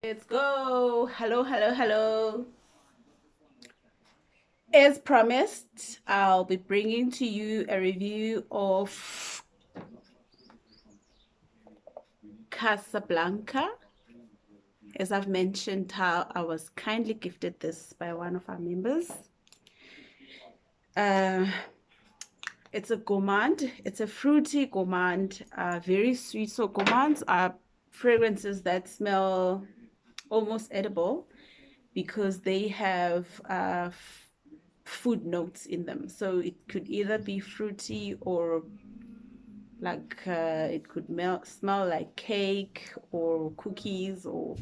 Let's go. Hello, hello, hello. As promised, I'll be bringing to you a review of Casablanca. As I've mentioned, how I was kindly gifted this by one of our members. It's a gourmand. It's a fruity gourmand, very sweet. So gourmands are fragrances that smell almost edible because they have food notes in them. So it could either be fruity or like it could smell like cake or cookies or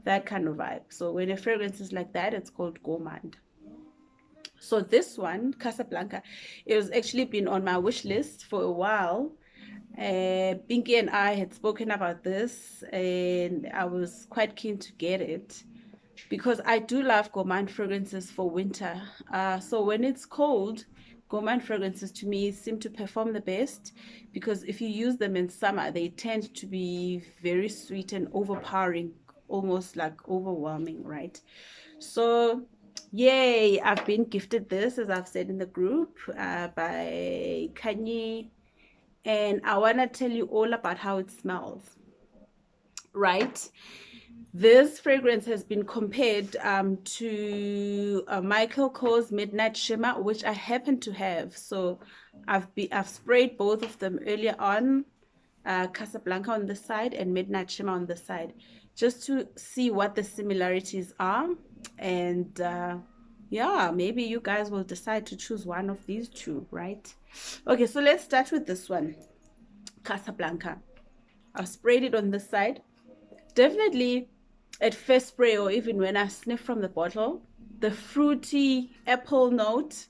that kind of vibe. So when a fragrance is like that, it's called gourmand. So this one, Casablanca, it was actually been on my wish list for a while. Pinky and I had spoken about this, and I was quite keen to get it because I do love gourmand fragrances for winter. So when it's cold, gourmand fragrances to me seem to perform the best because if you use them in summer, they tend to be very sweet and overpowering, almost like overwhelming, right? So yay, I've been gifted this, as I've said in the group, by Kanye, and I want to tell you all about how it smells, right? This fragrance has been compared to Michael Kors Midnight Shimmer, which I happen to have. So I've sprayed both of them earlier on, Casablanca on the side and Midnight Shimmer on the side, just to see what the similarities are. And yeah, maybe you guys will decide to choose one of these two, right? Okay, so let's start with this one, Casablanca. I've sprayed it on this side. Definitely at first spray or even when I sniff from the bottle, the fruity apple note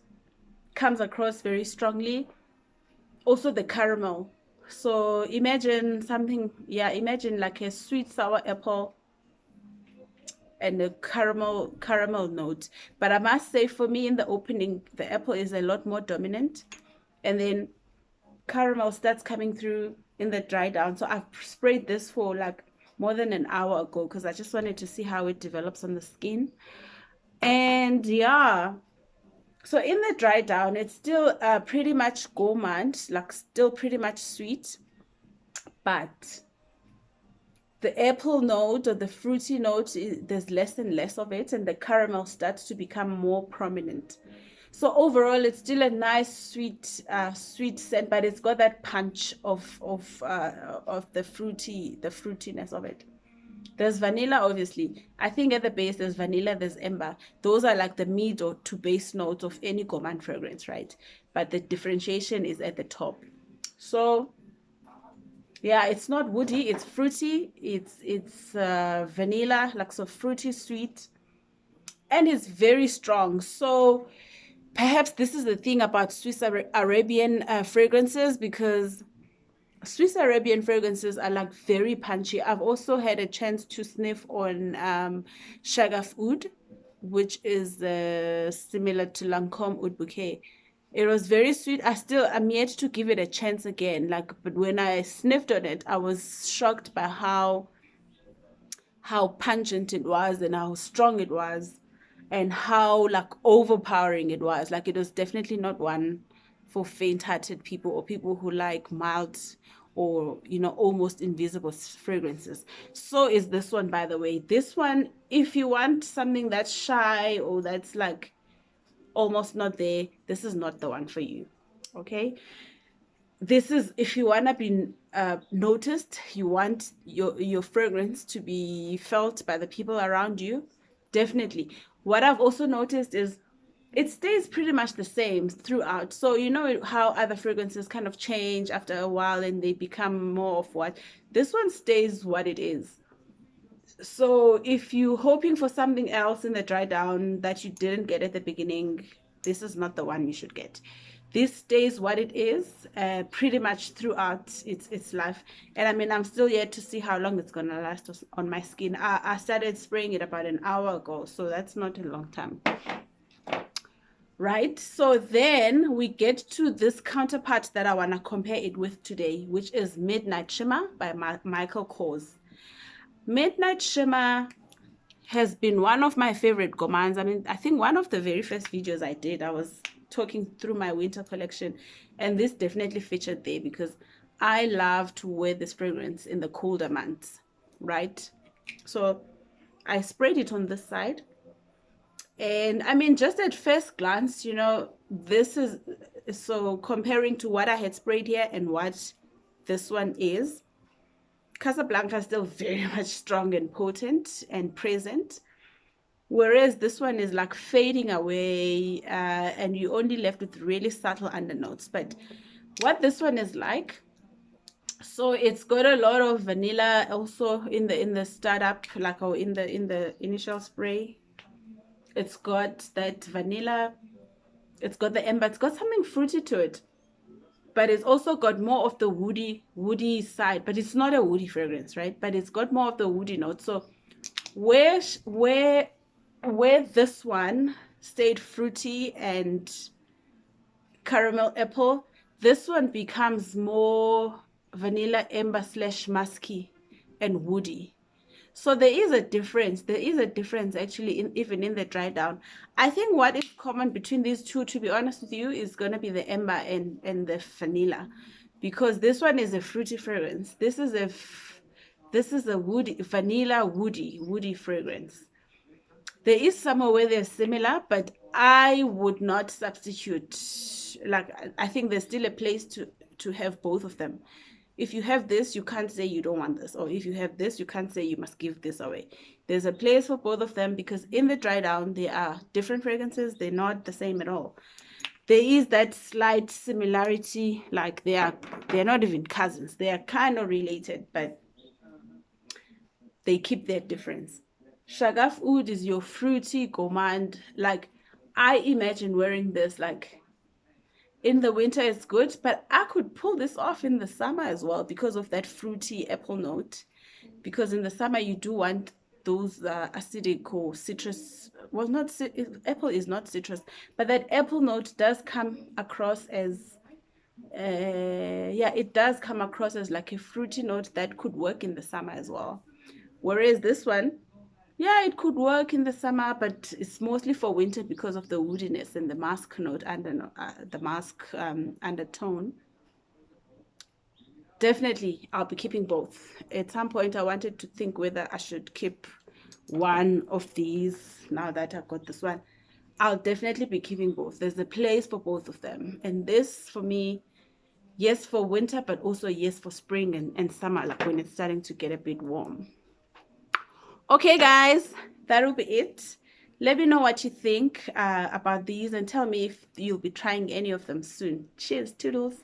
comes across very strongly. Also the caramel. So imagine something, yeah, imagine like a sweet sour apple and a caramel note. But I must say for me in the opening, the apple is a lot more dominant. And then caramel starts coming through in the dry down. So I've sprayed this for like more than an hour ago because I just wanted to see how it develops on the skin. And yeah, so in the dry down, it's still pretty much gourmand, like still pretty much sweet, but the apple note or the fruity note, there's less and less of it, and the caramel starts to become more prominent. So overall, it's still a nice sweet scent, but it's got that punch of the fruitiness of it. There's vanilla, obviously. I think at the base there's vanilla, there's amber. Those are like the mid or to base notes of any gourmand fragrance, right? But the differentiation is at the top. So yeah, it's not woody, it's fruity. It's vanilla, like so fruity sweet, and it's very strong. So perhaps this is the thing about Swiss Arabian fragrances, because Swiss Arabian fragrances are like very punchy. I've also had a chance to sniff on Shagaf Oud, which is similar to Lancome Oud Bouquet. It was very sweet. I'm yet to give it a chance again. But when I sniffed on it, I was shocked by how pungent it was and how strong it was and how like overpowering it was. Like it was definitely not one for faint-hearted people or people who like mild or almost invisible fragrances. So is this one, by the way. This one, if you want something that's shy or that's like almost not there, this is not the one for you. Okay, this is if you want to be noticed, you want your fragrance to be felt by the people around you, definitely. What I've also noticed is it stays pretty much the same throughout. So you know how other fragrances kind of change after a while and they become more of what, this one stays what it is. So if you're hoping for something else in the dry down that you didn't get at the beginning, this is not the one you should get. This stays what it is pretty much throughout its life. And I mean, I'm still yet to see how long it's going to last on my skin. I started spraying it about an hour ago, so that's not a long time. Right? So then we get to this counterpart that I want to compare it with today, which is Midnight Shimmer by Michael Kors. Midnight Shimmer has been one of my favorite gourmands. I mean, I think one of the very first videos I did, I was talking through my winter collection, and this definitely featured there because I love to wear this fragrance in the colder months, right? So I sprayed it on this side, and I mean, just at first glance, you know, this is, so comparing to what I had sprayed here and what this one is, Casablanca is still very much strong and potent and present, whereas this one is like fading away, and you only left with really subtle undernotes. But what this one is like, so it's got a lot of vanilla also in the startup, like, or in the initial spray. It's got that vanilla, it's got the amber, it's got something fruity to it, but it's also got more of the woody side. But it's not a woody fragrance, right? But it's got more of the woody note. So where this one stayed fruity and caramel apple, this one becomes more vanilla amber slash musky and woody. So there is a difference. There is a difference actually, even in the dry down. I think what is common between these two, to be honest with you, is going to be the amber and the vanilla, because this one is a fruity fragrance. This is a woody, vanilla woody fragrance. There is somewhere where they're similar, but I would not substitute. Like, I think there's still a place to have both of them. If you have this, you can't say you don't want this. Or if you have this, you can't say you must give this away. There's a place for both of them, because in the dry down, they are different fragrances. They're not the same at all. There is that slight similarity, like they're not even cousins. They are kind of related, but they keep their difference. Shagaf Oud is your fruity gourmand. Like, I imagine wearing this like in the winter is good, but I could pull this off in the summer as well because of that fruity apple note. Because in the summer you do want those acidic or citrus. Well, not apple is not citrus, but that apple note does come across as yeah, it does come across as like a fruity note that could work in the summer as well. Whereas this one, yeah, it could work in the summer, but it's mostly for winter because of the woodiness and the musk note under the musk undertone. Definitely, I'll be keeping both. At some point, I wanted to think whether I should keep one of these. Now that I've got this one, I'll definitely be keeping both. There's a place for both of them. And this, for me, yes, for winter, but also yes, for spring and summer, like when it's starting to get a bit warm. Okay, guys, that'll be it. Let me know what you think about these, and tell me if you'll be trying any of them soon. Cheers, toodles.